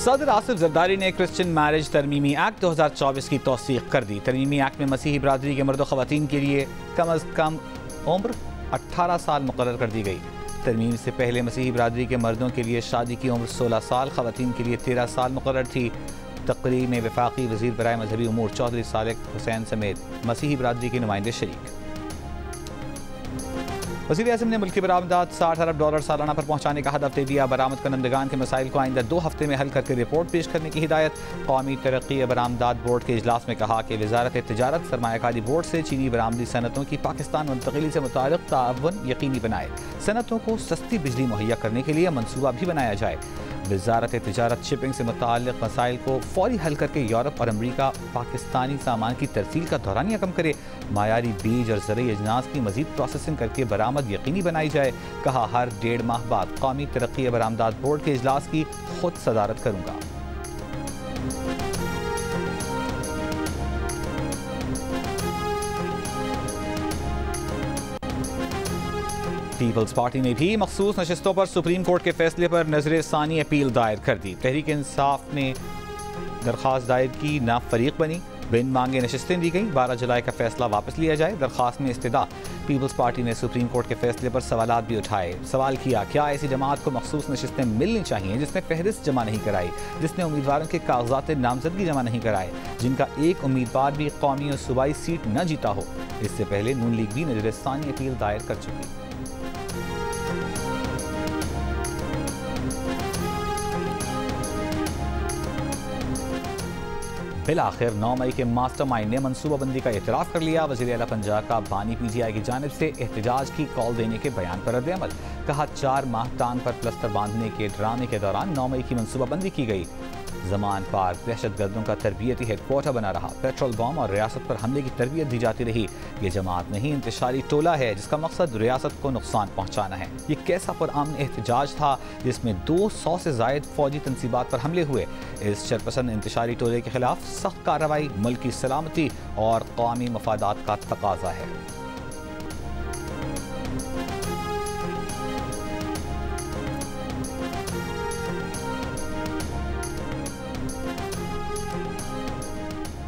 सदर आसिफ जरदारी ने Christian marriage तरमीमी act 2024 की तौसीक कर दी। तरमीमी एक्ट में मसीही बरादरी के मर्द ख़वातीन के लिए कम अज़ कम उम्र 18 साल मुकर्रर कर दी गई। तरमीम से पहले मसीही बरादरी के मर्दों के लिए शादी की उम्र 16 साल, ख़वातीन के लिए 13 साल मुकर्रर थी। तकरीर में वफाकी वज़ीर बराए मजहबी उमूर चौधरी सालेक हुसैन समेत मसीही बरादरी के नुमाइंदे शरीक। वज़ीर आज़म ने मुल्की बरामदात $60 अरब सालाना पर पहुँचाने का हदफ दे दिया। बरामद करंदगान के मसाइल को आइंदा 2 हफ्ते में हल करके रिपोर्ट पेश करने की हिदायत। कौमी तरक्की बरामदात बोर्ड के इजलास में कहा कि वजारत तिजारत सरमायाकारी बोर्ड से चीनी बरामदी सनतों की पाकिस्तान मुंतकिली से मुताल्लिक़ ताअव्वुन यकीनी बनाए। सनतों को सस्ती बिजली मुहैया करने के लिए मनसूबा भी बनाया जाए। वजारत तिजारत शिपिंग से मुताल्लिक़ मसाइल को फौरी हल करके यूरोप और अमरीका पाकिस्तानी सामान की तरसील का दौरानिया कम करे। मायारी बीज और ज़रूरी अजनास की मजीद प्रोसेसिंग करके बरामद यकीनी बनाई जाए। कहा, हर 1.5 माह बाद कौमी तरक्की बरामदात बोर्ड के इजलास की खुद सदारत करूँगा। पीपल्स पार्टी ने भी मखसूस नशिस्तों पर सुप्रीम कोर्ट के फैसले पर नजर-ए-सानी अपील दायर कर दी। तहरीक इंसाफ ने दरख्वास्त दायर की, ना फरीक बनी, बिन मांगे नशिस्तें दी गईं। 12 जुलाई का फैसला वापस लिया जाए। दरख्वास्त में इस्तदा। पीपल्स पार्टी ने सुप्रीम कोर्ट के फैसले पर सवालात भी उठाए। सवाल किया, क्या ऐसी जमात को मखसूस नशिस्तें मिलनी चाहिए जिसने फहरिस्त जमा नहीं कराई, जिसने उम्मीदवारों के कागजात नामजदगी जमा नहीं कराए, जिनका एक उम्मीदवार भी कौमी और सूबाई सीट न जीता हो। इससे पहले नून लीग भी नजर-ए-सानी अपील दायर कर चुकी। बिलाखिर 9 मई के मास्टरमाइंड ने मनसूबाबंदी का एतराफ़ कर लिया। वज़ीर आला पंजाब का बानी PTI की जानिब से एहतजाज की कॉल देने के बयान पर रद्द-ए-अमल। कहा, 4 माह टांग पर प्लस्तर बांधने के ड्रामे के दौरान 9 मई की मनसूबाबंदी की गई। जमान पार्क दहशतगर्दों का तरबियती हेडक्वार्टर बना रहा। पेट्रोल बम और रियासत पर हमले की तरबियत दी जाती रही। ये जमात नहीं, इंतशारी टोला है जिसका मकसद रियासत को नुकसान पहुँचाना है। ये कैसा पुरअमन एहतजाज था जिसमें 200 से ज़ायद फौजी तनसीबात पर हमले हुए। इस शरपसंद इंतशारी टोले के खिलाफ सख्त कार्रवाई मुल्क की सलामती और कौमी मफादात का तकाजा है।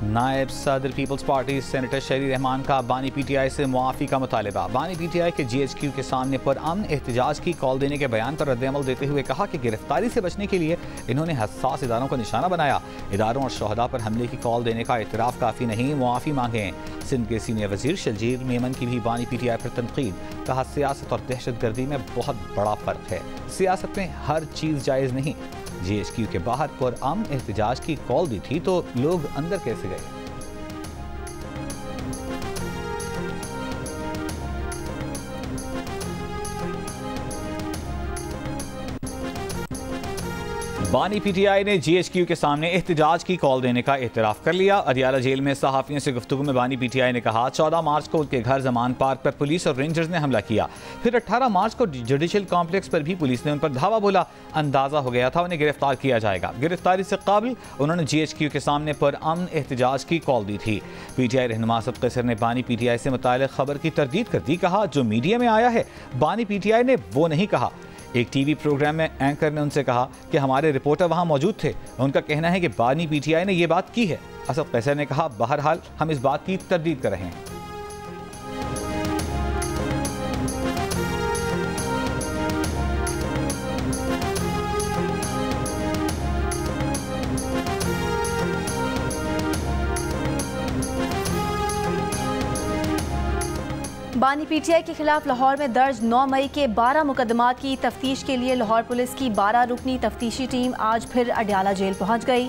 नायब सदर पीपल्स पार्टी सेनेटर शहरी रहमान का बानी PTI से मुआफ़ी का मुतालबा। बानी PTI के GHQ के सामने पुरअमन एहतजाज की कॉल देने के बयान पर रद्द-ए-अमल देते हुए कहा कि गिरफ्तारी से बचने के लिए इन्होंने हसास इदारों को निशाना बनाया। इदारों और शोहदा पर हमले की कॉल देने का इतराफ़ काफ़ी नहीं, मुआफ़ी मांगे। सिंध के सीनियर वज़ीर शजीर मेमन की भी बानी PTI पर तनकीद। कहा, सियासत और दहशतगर्दी में बहुत बड़ा फ़र्क है। सियासत में हर चीज़ जायज़ नहीं। GHQ के बाहर पुरअमन एहतजाज की कॉल दी थी तो लोग अंदर कैसे गए? बानी PTI ने GHQ के सामने एहतजाज की कॉल देने का एतराफ़ कर लिया। अदियाला जेल में सहाफ़ियों से गुफ्तगू में बानी PTI ने कहा, 14 मार्च को उनके घर जमान पार्क पर पुलिस और रेंजर्स ने हमला किया। फिर 18 मार्च को जुडिशल कॉम्प्लेक्स पर भी पुलिस ने उन पर धावा बोला। अंदाज़ा हो गया था उन्हें गिरफ्तार किया जाएगा। गिरफ्तारी से काबिल उन्होंने GHQ के सामने पुरअमन एहतजाज की कॉल दी थी। PTI रहनुमा सबके सर ने बानी PTI से मुताल्लिक़ खबर की तरदीद कर दी। कहा, जो मीडिया में आया है बानी PTI ने वो नहीं कहा। एक TV प्रोग्राम में एंकर ने उनसे कहा कि हमारे रिपोर्टर वहां मौजूद थे। उनका कहना है कि बानी PTI ने यह बात की है। असद कैसर ने कहा, बहरहाल हम इस बात की तरदीद कर रहे हैं। बानी PTI के खिलाफ लाहौर में दर्ज 9 मई के 12 मुकदमात की तफ्तीश के लिए लाहौर पुलिस की 12 रुकनी तफ्तीशी टीम आज फिर अडियाला जेल पहुंच गई।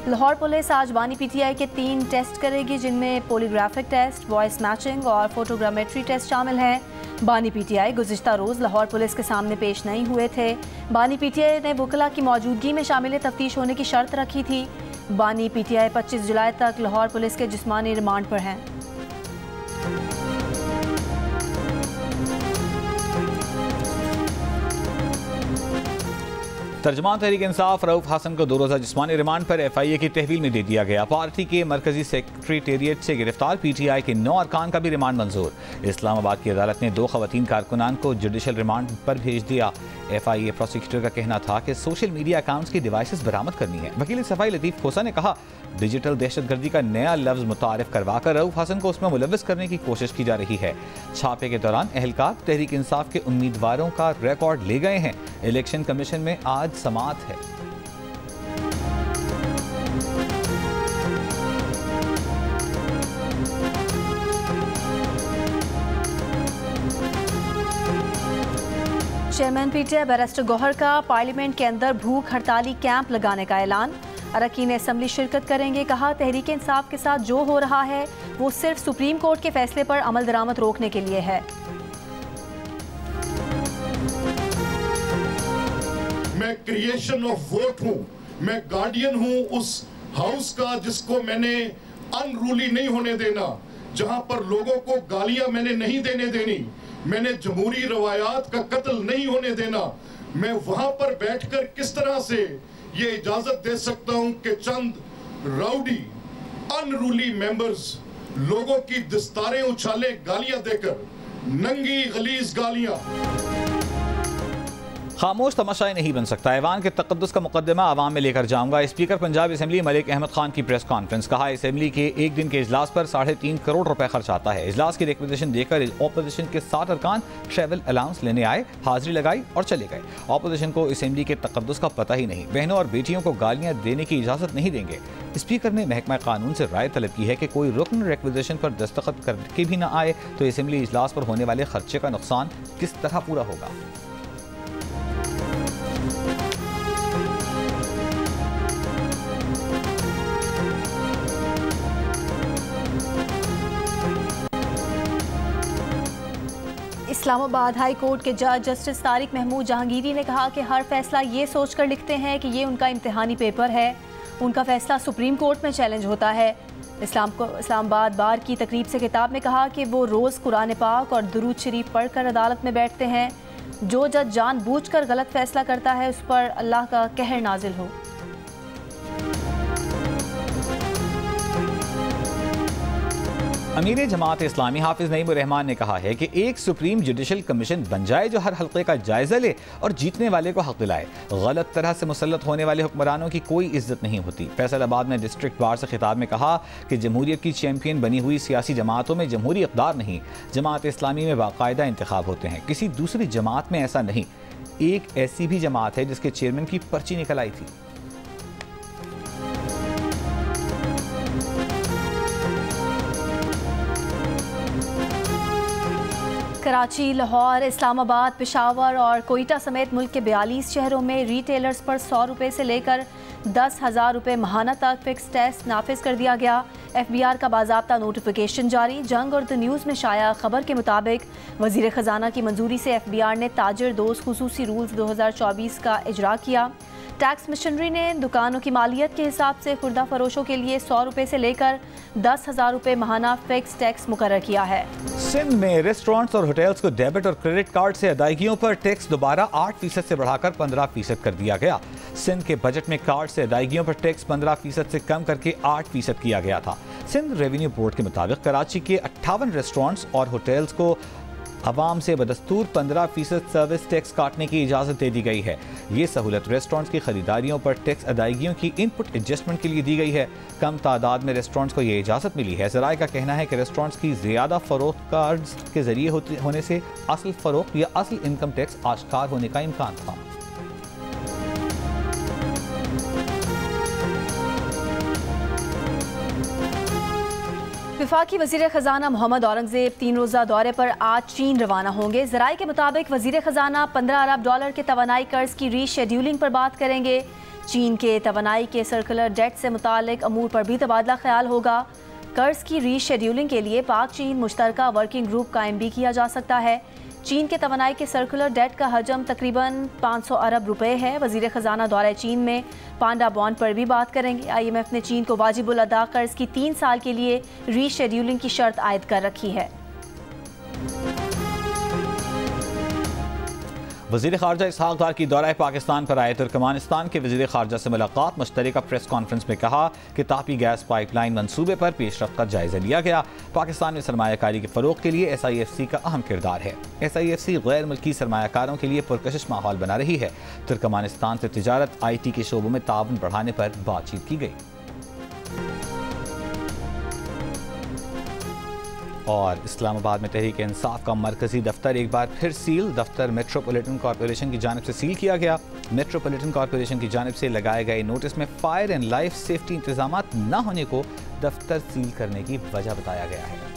लाहौर पुलिस आज बानी PTI के 3 टेस्ट करेगी, जिनमें पोलीग्राफिक टेस्ट, वॉइस मैचिंग और फोटोग्रामेट्री टेस्ट शामिल हैं। बानी PTI गुज़िश्ता रोज़ लाहौर पुलिस के सामने पेश नहीं हुए थे। बानी PTI ने वकला की मौजूदगी में शामिल तफ्तीश होने की शर्त रखी थी। बानी PTI 25 जुलाई तक लाहौर पुलिस के जिस्मानी रिमांड पर हैं। तर्जुमान तहरीक इंसाफ रऊफ हसन को 2 रोज़ा जिस्मानी रिमांड पर FIA की तहवील में दे दिया गया। पार्टी के मरकजी सेक्रेटेरिएट से गिरफ्तार PTI के 9 अरकान का भी रिमांड मंजूर। इस्लामाबाद की अदालत ने 2 खवातीन कारकुनान को जुडिशल रिमांड पर भेज दिया। FIA प्रोसिक्यूटर का कहना था कि सोशल मीडिया अकाउंट्स की डिवाइसेस बरामद करनी है। वकील सफाई लतीफ़ खोसा ने कहा, डिजिटल दहशतगर्दी का नया लफ्ज मुतारिफ करवाकर रऊफ हसन को उसमें मुलव्वस करने की कोशिश की जा रही है। छापे के दौरान एहलकार तहरीक इंसाफ के उम्मीदवारों का रिकॉर्ड ले गए हैं। इलेक्शन कमीशन में आज समाअत है। चेयरमैन PTI बैरिस्टर गौहर का पार्लियामेंट के अंदर भूख हड़ताली कैंप लगाने का ऐलान। अरकान असम्बली शिरकत करेंगे। कहा, तहरीक इंसाफ के साथ जो हो रहा है वो सिर्फ सुप्रीम कोर्ट के फैसले पर अमल दरामद रोकने के लिए है। मैं क्रिएशन ऑफ वोट हूं, मैं गार्डियन हूं उस हाउस का जिसको मैंने अनरूली नहीं होने देना, जहां पर लोगों को गालियां मैंने नहीं देने देनी, मैंने जमहूरी रवायात का कत्ल नहीं होने देना। मैं वहां पर बैठकर किस तरह से ये इजाजत दे सकता हूं कि चंद राउडी अनरूली मेंबर्स लोगों की दस्तारें उछाले गालियां देकर, नंगी गलीज गालियां। खामोश तमाशाई नहीं बन सकता। ऐवान के तकद्दुस का मुकदमा आवाम में लेकर जाऊंगा। स्पीकर पंजाब असम्बली मलिक अहमद खान की प्रेस कॉन्फ्रेंस। कहा, असम्बली के एक दिन के इजलास पर 3.5 करोड़ रुपए खर्च आता है। इजलास की रिकमेंडेशन देकर ऑपोजिशन के 7 अरकान ट्रैवल अलाउंस लेने आए, हाजिरी लगाई और चले गए। ऑपोजिशन को असम्बली के तकद्दुस का पता ही नहीं। बहनों और बेटियों को गालियां देने की इजाजत नहीं देंगे। स्पीकर ने महकमा कानून से राय तलब की है कि कोई रुकन रिक्वेजिशन पर दस्तखत करके भी न आए तो असम्बली इजलास पर होने वाले खर्चे का नुकसान किस तरह पूरा होगा। इस्लामाबाद हाई कोर्ट के जज जस्टिस तारिक महमूद जहांगीरी ने कहा कि हर फैसला ये सोचकर लिखते हैं कि ये उनका इम्तिहानी पेपर है। उनका फैसला सुप्रीम कोर्ट में चैलेंज होता है। इस्लामाबाद बार की तकरीब से खिताब में कहा कि वो रोज़ कुरान पाक और दुरूद शरीफ पढ़कर अदालत में बैठते हैं। जो जज जानबूझकर गलत फैसला करता है उस पर अल्लाह का कहर नाजिल हो। अमीर जमात इस्लामी हाफिज नईमुर रहमान ने कहा है कि एक सुप्रीम जुडिशल कमीशन बन जाए जो हर हल्के का जायजा ले और जीतने वाले को हक दिलाए। गलत तरह से मुसल्लत होने वाले हुक्मरानों की कोई इज्जत नहीं होती। फैसलाबाद में डिस्ट्रिक्ट बार से खिताब में कहा कि जमहूरियत की चैंपियन बनी हुई सियासी जमातों में जमहूरी इक़्तिदार नहीं, जमात इस्लामी में बाकायदा इंतखाब होते हैं। किसी दूसरी जमात में ऐसा नहीं। एक ऐसी भी जमात है जिसके चेयरमैन की पर्ची निकल आई थी। कराची, लाहौर, इस्लामाबाद, पेशावर और कोयटा समेत मुल्क के 42 शहरों में रिटेलर्स पर 100 रुपये से लेकर 10,000 रुपये माहाना तक फिक्स टैक्स नाफिज कर दिया गया। FBR का बाज़ाब्ता नोटिफिकेशन जारी। जंग और द न्यूज़ में शाया खबर के मुताबिक वज़ीर ख़जाना की मंजूरी से FBR ने ताजिर दोस्त खुसूसी रूल्स 2024 का इजरा किया। टैक्स मिशनरी ने दुकानों की मालियत के हिसाब से खुर्दा फरोशों के लिए 100 रुपये से लेकर 10,000 रुपये माहाना फिक्स टैक्स मुकर्रर किया है। सिंध में रेस्टोरेंट्स और होटल्स को डेबिट और क्रेडिट कार्ड से अदायगियों पर टैक्स दोबारा 8% से बढ़ाकर 15% कर दिया गया। सिंध के बजट में कार्ड से अदायगियों पर टैक्स 15% से कम करके 8% किया गया था। सिंध रेवेन्यू बोर्ड के मुताबिक कराची के 58 रेस्टोरेंट्स और होटल्स को अवाम से बदस्तूर 15% सर्विस टैक्स काटने की इजाज़त दे दी गई है। ये सहूलत रेस्टोरेंट्स की खरीदारियों पर टैक्स अदायगियों की इनपुट एडजस्टमेंट के लिए दी गई है। कम तादाद में रेस्टोरेंट्स को ये इजाज़त मिली है। ज़राए का कहना है कि रेस्टोरेंट्स की ज़्यादा फ़रोख्त कार्ड्स के ज़रिए होने से असल फ़रोख्त या असल इनकम टैक्स आश्कार होने का इम्कान था। वफाकी वज़ीर ख़जाना मोहम्मद औरंगज़ेब 3 रोज़ा दौरे पर आज चीन रवाना होंगे। ज़राए के मुताबिक वज़ीर ख़जाना $15 अरब के तवानाई कर्ज की रीशेड्यूलिंग पर बात करेंगे। चीन के तवानाई के सर्कुलर डेट से मुतालिक अमूर पर भी तबादला ख्याल होगा। कर्ज की रीशेड्यूलिंग के लिए पाक चीन मुश्तरका वर्किंग ग्रुप कायम भी किया जा सकता है। चीन के तवानाई के सर्कुलर डेट का हजम तकरीबन 500 अरब रुपए है। वज़ीर ख़जाना दौरे चीन में पांडा बॉन्ड पर भी बात करेंगे। IMF ने चीन को वाजिबुल अदा कर्ज की 3 साल के लिए रीशेड्यूलिंग की शर्त आयद कर रखी है। वज़ीर ख़ारजा इसहाक़ डार की दौरा पाकिस्तान पर आए तुर्कमानिस्तान के वज़ीर ख़ारजा से मुलाकात। मुश्तरका प्रेस कॉन्फ्रेंस में कहा कि तापी गैस पाइपलाइन मंसूबे पर पेशरफ्त का जायज़ा लिया गया। पाकिस्तान में सरमायाकारी के फ़रोग़ के लिए SIFC का अहम किरदार है। SIFC गैर मुल्की सरमायाकारों के लिए पुरकशिश माहौल बना रही है। तुर्कमानिस्तान से तिजारत IT के शोबों में ताउन बढ़ाने पर बातचीत की गई। और इस्लामाबाद में तहरीक इंसाफ का मरकजी दफ्तर एक बार फिर सील। दफ्तर मेट्रोपॉलिटन कॉरपोरेशन की जानिब से सील किया गया। मेट्रोपॉलिटन कॉरपोरेशन की जानिब से लगाए गए नोटिस में फायर एंड लाइफ सेफ्टी इंतजाम न होने को दफ्तर सील करने की वजह बताया गया है।